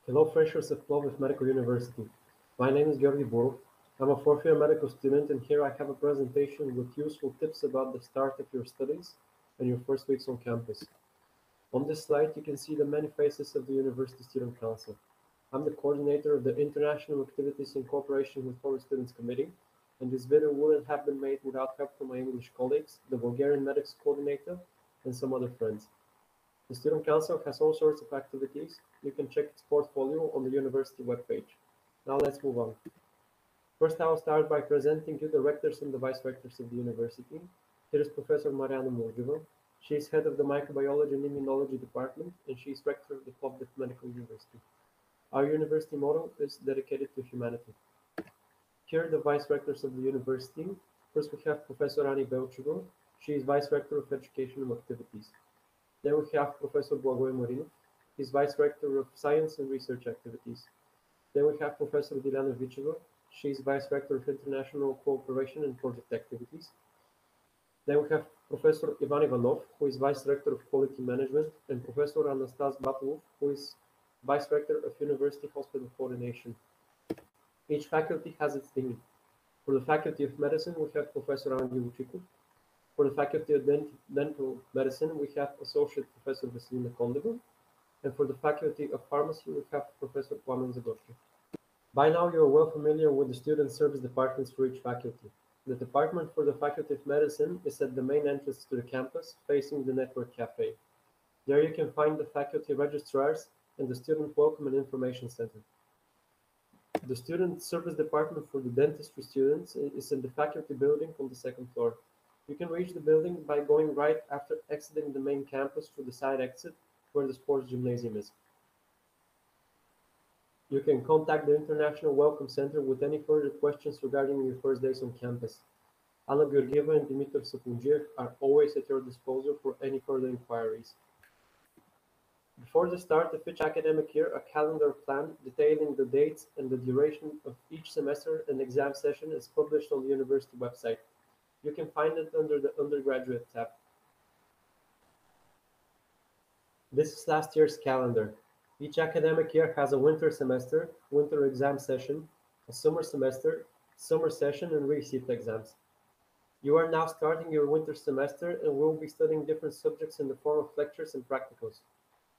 Hello, freshers at Plovdiv Medical University. My name is Georgi Borov. I'm a fourth-year medical student, and here I have a presentation with useful tips about the start of your studies and your first weeks on campus. On this slide, you can see the many faces of the University Student Council. I'm the coordinator of the International Activities in cooperation with Foreign Students Committee, and this video wouldn't have been made without help from my English colleagues, the Bulgarian Medics Coordinator, and some other friends. The Student Council has all sorts of activities. You can check its portfolio on the university webpage. Now let's move on. First, I will start by presenting you the rectors and the vice rectors of the university. Here is Professor Mariana Murjeva. She is head of the Microbiology and Immunology Department, and she is rector of the Plovdiv Medical University. Our university motto is dedicated to humanity. Here are the vice rectors of the university. First, we have Professor Ani Belcheva. She is vice rector of educational activities. Then we have Professor Blagoy Marinov. He's vice rector of science and research activities. Then we have Professor Dilyana Vicheva. She's vice rector of international cooperation and project activities. Then we have Professor Ivan Ivanov, who is vice rector of quality management, and Professor Anastas Batulov, who is vice rector of university hospital coordination. Each faculty has its theme. For the faculty of medicine, we have Professor Andy Uchikov. For the faculty of dental medicine, we have Associate Professor Veselina Kondeva. And for the faculty of pharmacy, we have Professor Plamen Zagorski. By now, you are well familiar with the student service departments for each faculty. The department for the Faculty of Medicine is at the main entrance to the campus, facing the Network Cafe. There you can find the faculty registrars and the Student Welcome and Information Center. The Student Service Department for the dentistry students is in the faculty building on the second floor. You can reach the building by going right after exiting the main campus through the side exit where the sports gymnasium is. You can contact the International Welcome Center with any further questions regarding your first days on campus. Anna Georgieva and Dimitar Sapunjiev are always at your disposal for any further inquiries. Before the start of each academic year, a calendar plan detailing the dates and the duration of each semester and exam session is published on the university website. You can find it under the Undergraduate tab. This is last year's calendar. Each academic year has a winter semester, winter exam session, a summer semester, summer session, and receipt exams. You are now starting your winter semester and will be studying different subjects in the form of lectures and practicals.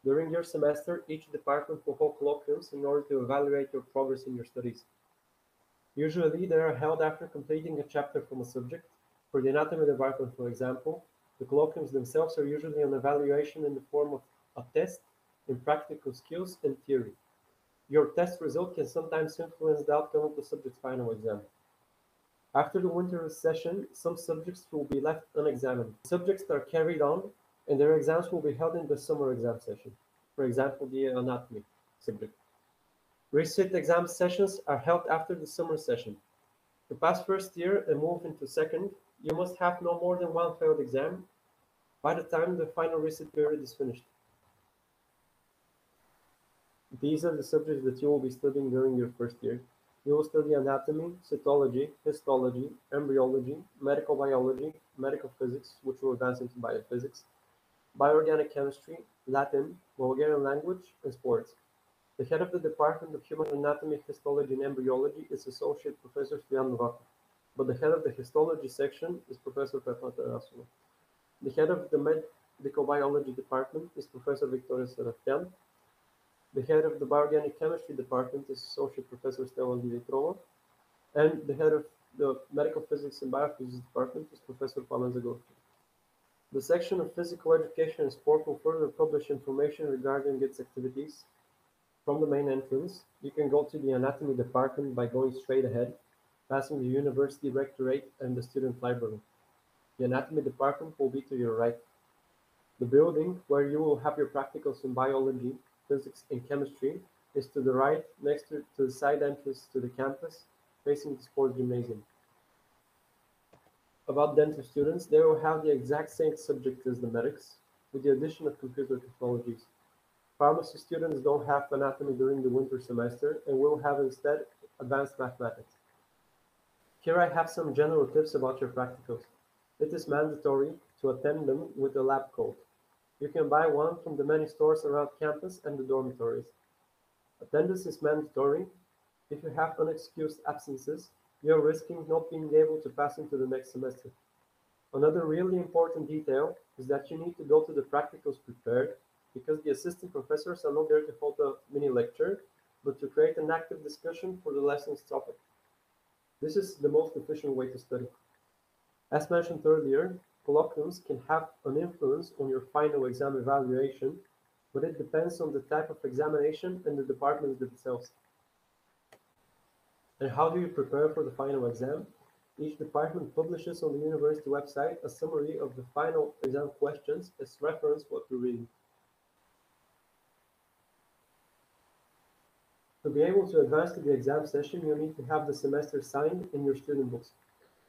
During your semester, each department will hold colloquiums in order to evaluate your progress in your studies. Usually, they are held after completing a chapter from a subject. For the anatomy department, for example, the colloquiums themselves are usually an evaluation in the form of a test in practical skills and theory. Your test result can sometimes influence the outcome of the subject's final exam. After the winter session, some subjects will be left unexamined. Subjects are carried on, and their exams will be held in the summer exam session. For example, the anatomy subject. Receipt exam sessions are held after the summer session. To pass first year and move into second, you must have no more than one failed exam by the time the final receipt period is finished. These are the subjects that you will be studying during your first year. You will study anatomy, cytology, histology, embryology, medical biology, medical physics, which will advance into biophysics, bioorganic chemistry, Latin, Bulgarian language, and sports. The head of the Department of Human Anatomy, Histology, and Embryology is Associate Professor Stoyan Novakov, but the head of the histology section is Professor Petra Tarasova. The head of the medical biology department is Professor Victoria Serafyan. The head of the bioorganic chemistry department is Associate Professor Stella Dimitrova, and the head of the medical physics and biophysics department is Professor Plamen Zagorski. The section of physical education and sport will further publish information regarding its activities. From the main entrance, you can go to the anatomy department by going straight ahead, passing the university rectorate and the student library. The anatomy department will be to your right. The building where you will have your practicals in biology, physics, and chemistry is to the right, next to the side entrance to the campus, facing the sports gymnasium. About dental students, they will have the exact same subject as the medics, with the addition of computer technologies. Pharmacy students don't have anatomy during the winter semester and will have instead advanced mathematics. Here I have some general tips about your practicals. It is mandatory to attend them with a lab coat. You can buy one from the many stores around campus and the dormitories. Attendance is mandatory. If you have unexcused absences, you're risking not being able to pass into the next semester. Another really important detail is that you need to go to the practicals prepared, because the assistant professors are not there to hold a mini lecture, but to create an active discussion for the lesson's topic. This is the most efficient way to study. As mentioned earlier, colloquiums can have an influence on your final exam evaluation, but it depends on the type of examination and the departments themselves. And how do you prepare for the final exam? Each department publishes on the university website a summary of the final exam questions as reference what to read. To be able to advance to the exam session, you need to have the semester signed in your student books.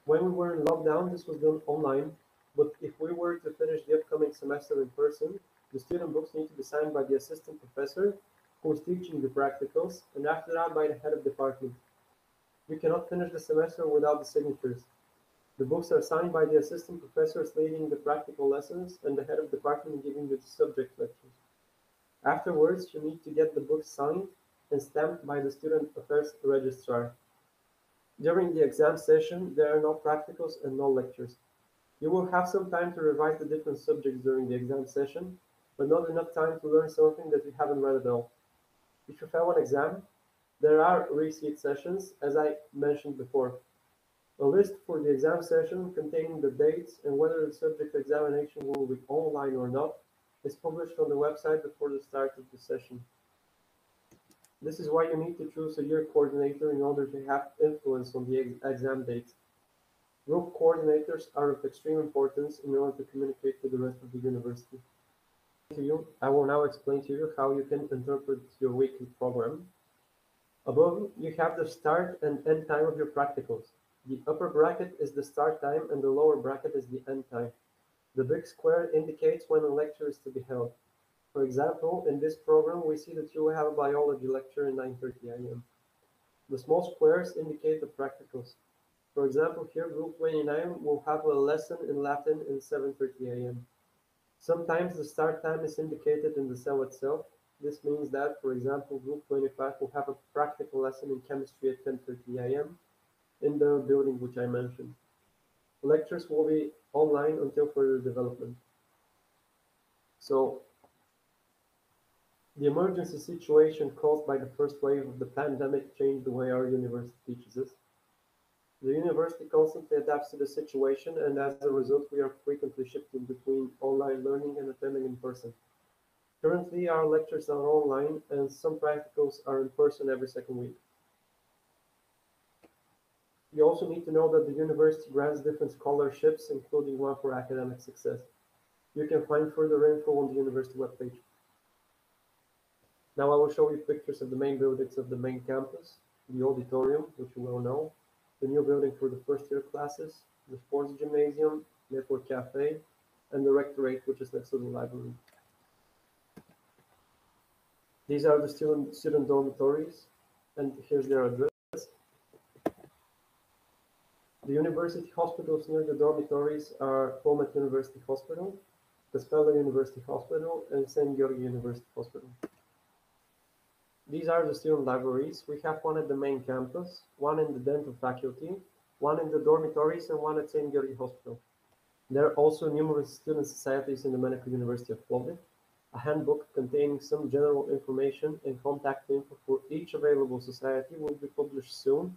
When we were in lockdown, this was done online, but if we were to finish the upcoming semester in person, the student books need to be signed by the assistant professor who is teaching the practicals, and after that by the head of department. You cannot finish the semester without the signatures. The books are signed by the assistant professors leading the practical lessons and the head of department giving the subject lectures. Afterwards, you need to get the books signed and stamped by the student affairs registrar. During the exam session, there are no practicals and no lectures. You will have some time to revise the different subjects during the exam session, but not enough time to learn something that you haven't read at all. If you fail an exam, there are reseat sessions, as I mentioned before. A list for the exam session containing the dates and whether the subject examination will be online or not is published on the website before the start of the session. This is why you need to choose a year coordinator in order to have influence on the exam dates. Group coordinators are of extreme importance in order to communicate with the rest of the university. I will now explain to you how you can interpret your weekly program. Above, you have the start and end time of your practicals. The upper bracket is the start time and the lower bracket is the end time. The big square indicates when a lecture is to be held. For example, in this program, we see that you will have a biology lecture at 9:30 a.m. The small squares indicate the practicals. For example, here Group 29 will have a lesson in Latin at 7:30 a.m. Sometimes the start time is indicated in the cell itself. This means that, for example, Group 25 will have a practical lesson in chemistry at 10:30 a.m. in the building which I mentioned. Lectures will be online until further development. So, the emergency situation caused by the first wave of the pandemic changed the way our university teaches us. The university constantly adapts to the situation, and as a result, we are frequently shifting between online learning and attending in person. Currently, our lectures are online, and some practicals are in person every second week. You also need to know that the university grants different scholarships, including one for academic success. You can find further info on the university webpage. Now I will show you pictures of the main buildings of the main campus, the auditorium, which you well know, the new building for the first year classes, the sports gymnasium, network cafe, and the rectorate, which is next to the library. These are the student dormitories, and here's their address. The university hospitals near the dormitories are Pomet University Hospital, Caspella University Hospital, and St. Georgi University Hospital. These are the student libraries. We have one at the main campus, one in the dental faculty, one in the dormitories, and one at St. Georgi Hospital. There are also numerous student societies in the Medical University of Plovdiv. A handbook containing some general information and contact info for each available society will be published soon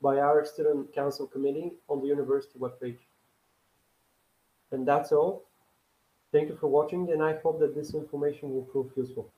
by our Student Council Committee on the university webpage. And that's all. Thank you for watching, and I hope that this information will prove useful.